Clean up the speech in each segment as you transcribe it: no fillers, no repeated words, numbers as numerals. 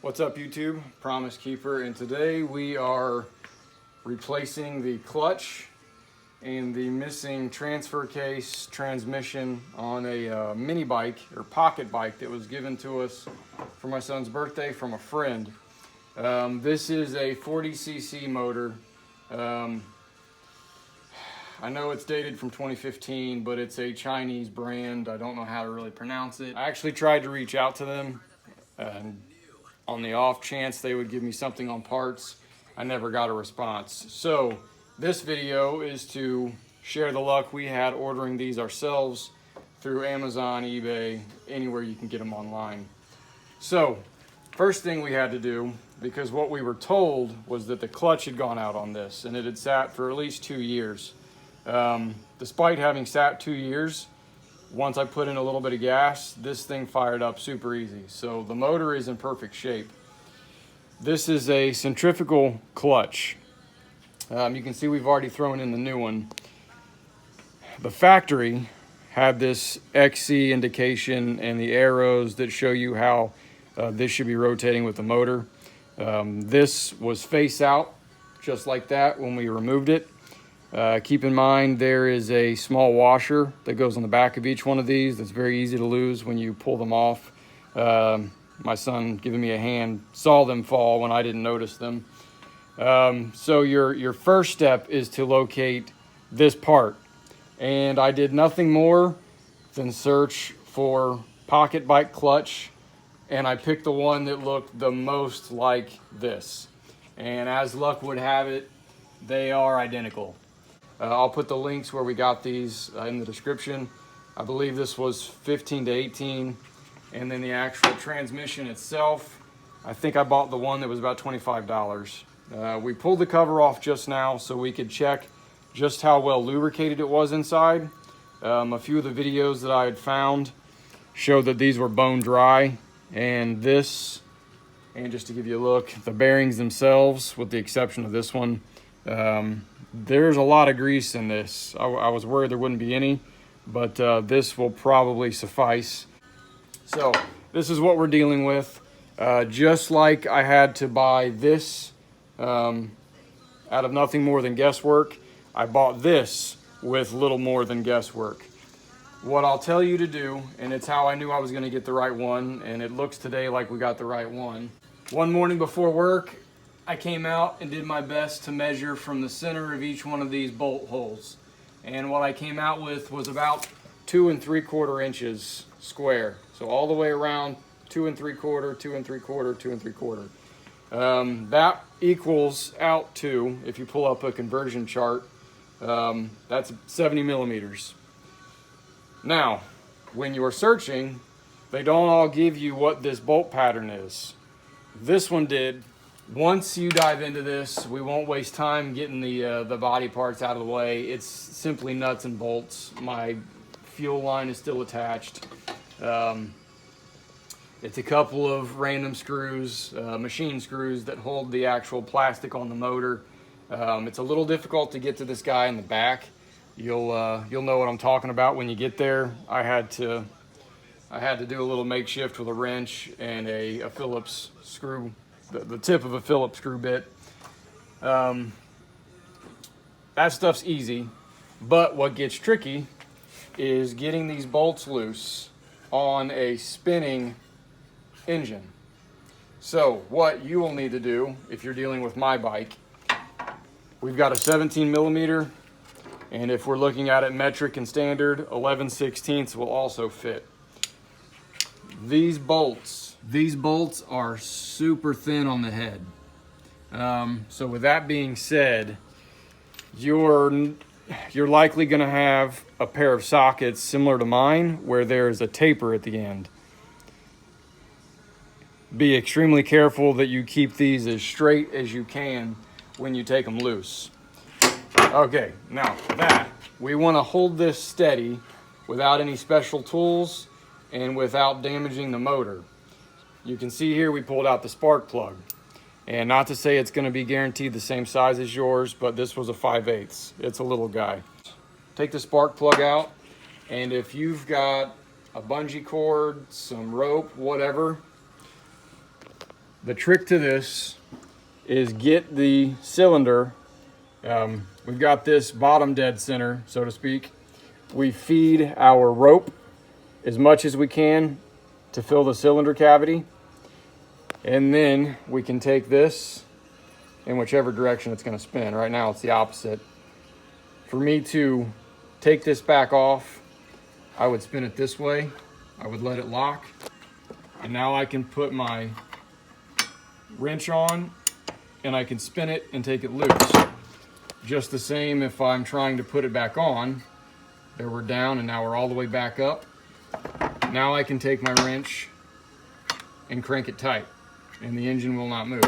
What's up YouTube? Promise Keeper, and today we are replacing the clutch and the missing transfer case transmission on a mini bike or pocket bike that was given to us for my son's birthday from a friend. This is a 40cc motor. I know it's dated from 2015, but it's a Chinese brand. I don't know how to really pronounce it. I actually tried to reach out to them on the off chance they would give me something on parts. I never got a response. So this video is to share the luck we had ordering these ourselves through Amazon, eBay, anywhere you can get them online. So first thing we had to do, because what we were told was that the clutch had gone out on this and it had sat for at least 2 years. Despite having sat 2 years, once I put in a little bit of gas, this thing fired up super easy. So the motor is in perfect shape. This is a centrifugal clutch. You can see we've already thrown in the new one. The factory had this XC indication and the arrows that show you how this should be rotating with the motor. This was face out, just like that when we removed it. Keep in mind there is a small washer that goes on the back of each one of these that's very easy to lose when you pull them off. My son, giving me a hand, saw them fall when I didn't notice them. So your first step is to locate this part, and I did nothing more than search for pocket bike clutch, and I picked the one that looked the most like this, and as luck would have it, they are identical. I'll put the links where we got these in the description. I believe this was 15 to 18. And then the actual transmission itself, I think I bought the one that was about $25. We pulled the cover off just now so we could check just how well lubricated it was inside. A few of the videos that I had found showed that these were bone dry. And this, and just to give you a look, the bearings themselves, with the exception of this one, there's a lot of grease in this. I was worried there wouldn't be any, but this will probably suffice. So this is what we're dealing with. Just like I had to buy this out of nothing more than guesswork, I bought this with little more than guesswork. What I'll tell you to do, and it's how I knew I was going to get the right one, and it looks today like we got the right one. One morning before work, I came out and did my best to measure from the center of each one of these bolt holes. And what I came out with was about 2 3/4 inches square. So all the way around 2 3/4, 2 3/4, 2 3/4. That equals out to, if you pull up a conversion chart, that's 70 millimeters. Now, when you're searching, they don't all give you what this bolt pattern is. This one did. Once you dive into this, we won't waste time getting the body parts out of the way. It's simply nuts and bolts. My fuel line is still attached. It's a couple of random screws, machine screws that hold the actual plastic on the motor. It's a little difficult to get to this guy in the back. You'll know what I'm talking about when you get there. I had to do a little makeshift with a wrench and a Phillips screw. The tip of a Phillips screw bit. That stuff's easy, but what gets tricky is getting these bolts loose on a spinning engine. So what you will need to do, if you're dealing with my bike, we've got a 17 millimeter, and if we're looking at it metric and standard, 11/16 will also fit. These bolts are super thin on the head. So with that being said, you're likely going to have a pair of sockets similar to mine where there's a taper at the end. Be extremely careful that you keep these as straight as you can when you take them loose. Okay, now for that, we want to hold this steady without any special tools and without damaging the motor. You can see here we pulled out the spark plug. And not to say it's going to be guaranteed the same size as yours, but this was a 5/8. It's a little guy. Take the spark plug out, and if you've got a bungee cord, some rope, whatever, the trick to this is get the cylinder. We've got this bottom dead center, so to speak. We feed our rope as much as we can to fill the cylinder cavity. And then we can take this in whichever direction it's going to spin. Right now it's the opposite. For me to take this back off, I would spin it this way. I would let it lock. And now I can put my wrench on and I can spin it and take it loose. Just the same if I'm trying to put it back on. There we're down and now we're all the way back up. Now I can take my wrench and crank it tight and the engine will not move.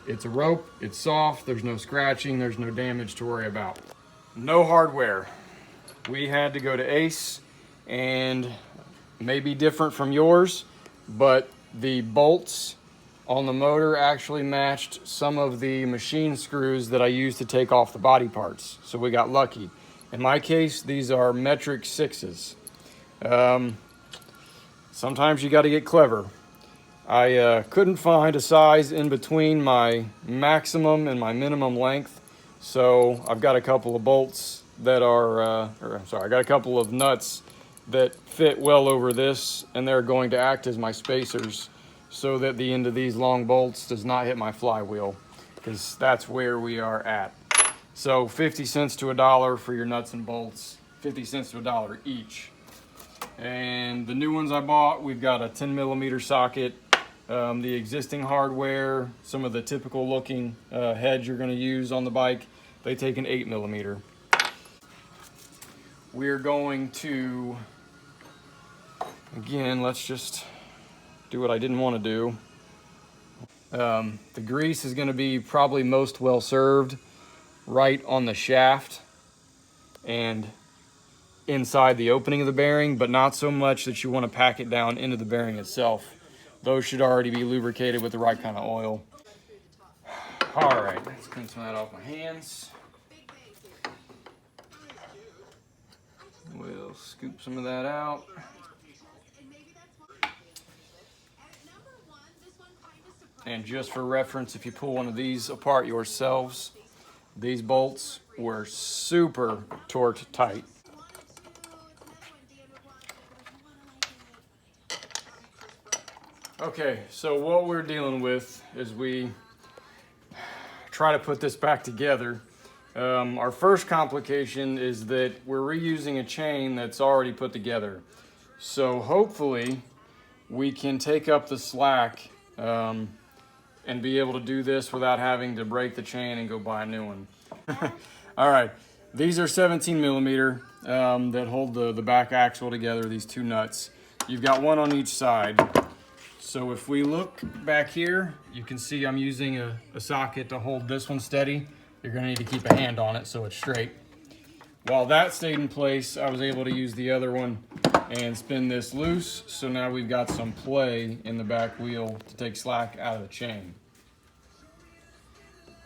It's a rope, it's soft, there's no scratching, there's no damage to worry about. No hardware. We had to go to Ace, and may be different from yours, but the bolts on the motor actually matched some of the machine screws that I used to take off the body parts. So we got lucky. In my case, these are metric 6s. Sometimes you got to get clever. I couldn't find a size in between my maximum and my minimum length, so I've got a couple of bolts that are, I got a couple of nuts that fit well over this, and they're going to act as my spacers so that the end of these long bolts does not hit my flywheel, because that's where we are at. So 50 cents to $1 for your nuts and bolts, 50 cents to $1 each. And the new ones I bought, we've got a 10mm socket. The existing hardware, some of the typical looking heads you're going to use on the bike, they take an 8mm. We're going to, again, let's just do what I didn't want to do. The grease is going to be probably most well served right on the shaft and inside the opening of the bearing, but not so much that you want to pack it down into the bearing itself. Those should already be lubricated with the right kind of oil. All right, let's clean some of that off my hands. We'll scoop some of that out. And just for reference, if you pull one of these apart yourselves, these bolts were super torqued tight. Okay, so what we're dealing with is we try to put this back together. Our first complication is that we're reusing a chain that's already put together. So hopefully we can take up the slack and be able to do this without having to break the chain and go buy a new one. All right, these are 17mm that hold the back axle together, these two nuts. You've got one on each side. So if we look back here, you can see I'm using a socket to hold this one steady. You're gonna need to keep a hand on it so it's straight. While that stayed in place, I was able to use the other one and spin this loose. So now we've got some play in the back wheel to take slack out of the chain.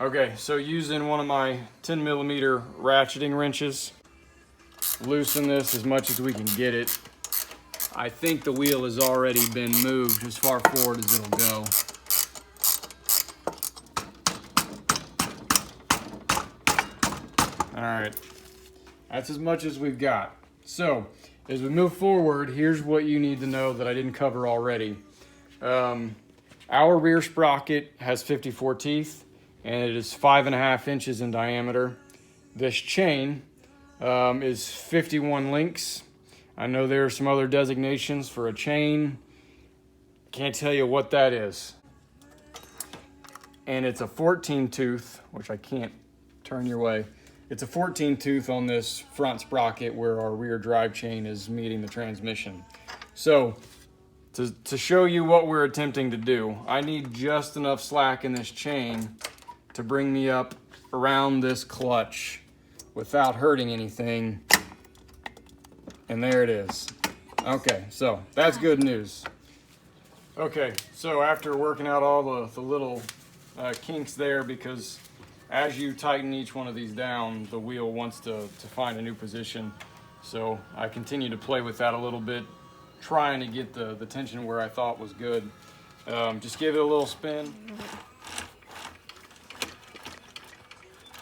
Okay, so using one of my 10mm ratcheting wrenches, loosen this as much as we can get it. I think the wheel has already been moved as far forward as it'll go. All right, that's as much as we've got. So as we move forward, here's what you need to know that I didn't cover already. Our rear sprocket has 54 teeth and it is 5.5 inches in diameter. This chain is 51 links. I know there are some other designations for a chain. Can't tell you what that is. And it's a 14 tooth, which I can't turn your way. It's a 14 tooth on this front sprocket where our rear drive chain is meeting the transmission. So to show you what we're attempting to do, I need just enough slack in this chain to bring me up around this clutch without hurting anything. And there it is. Okay, so that's good news. Okay, so after working out all the little kinks there, because as you tighten each one of these down, the wheel wants to find a new position. So I continue to play with that a little bit, trying to get the tension where I thought was good. Just give it a little spin.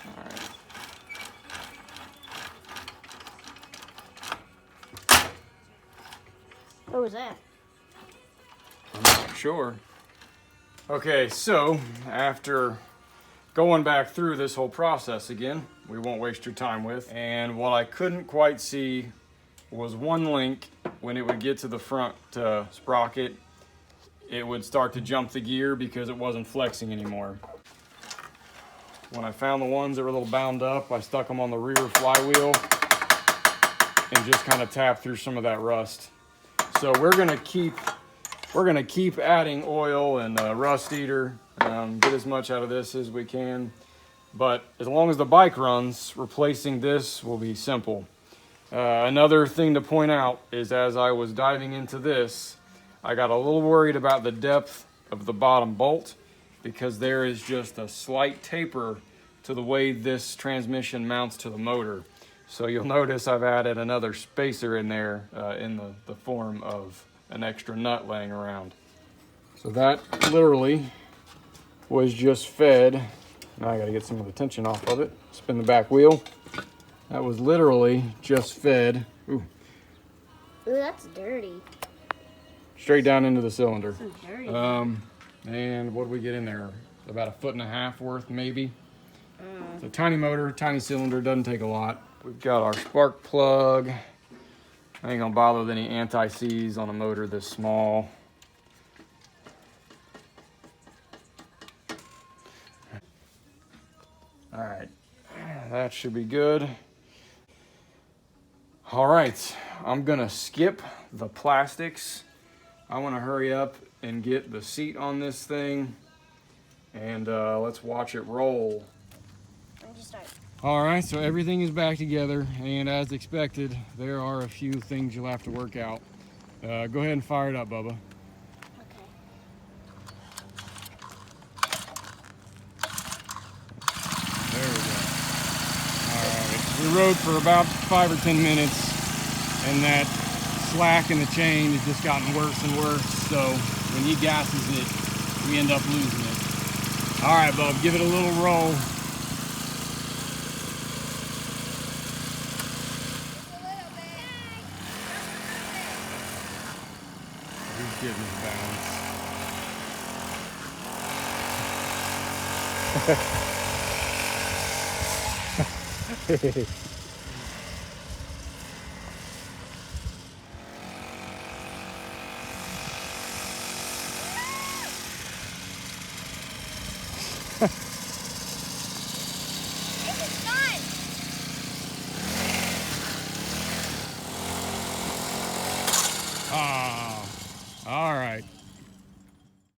All right. What was that? I'm not sure. Okay, so after going back through this whole process again, we won't waste your time with, and what I couldn't quite see was one link. When it would get to the front sprocket, it would start to jump the gear because it wasn't flexing anymore. When I found the ones that were a little bound up, I stuck them on the rear flywheel and just kind of tapped through some of that rust. So we're gonna keep adding oil and rust eater, get as much out of this as we can. But as long as the bike runs, replacing this will be simple. Another thing to point out is as I was diving into this, I got a little worried about the depth of the bottom bolt because there is just a slight taper to the way this transmission mounts to the motor. So you'll notice I've added another spacer in there in the form of an extra nut laying around. So that literally was just fed. Now I gotta get some of the tension off of it. Spin the back wheel. That was literally just fed. Ooh, that's dirty. Straight down into the cylinder. So dirty. And what did we get in there? About 1.5 feet worth, maybe. It's a tiny motor, tiny cylinder, doesn't take a lot. We've got our spark plug. I ain't gonna bother with any anti-seize on a motor this small. All right, that should be good. All right, I'm gonna skip the plastics. I wanna hurry up and get the seat on this thing, and let's watch it roll. All right, so everything is back together, and as expected, there are a few things you'll have to work out. Go ahead and fire it up, Bubba. Okay. There we go. All right, we rode for about 5 or 10 minutes, and that slack in the chain has just gotten worse and worse, so when he gasses it, we end up losing it. All right, Bub, give it a little roll. He's getting his balance. Ah, all right.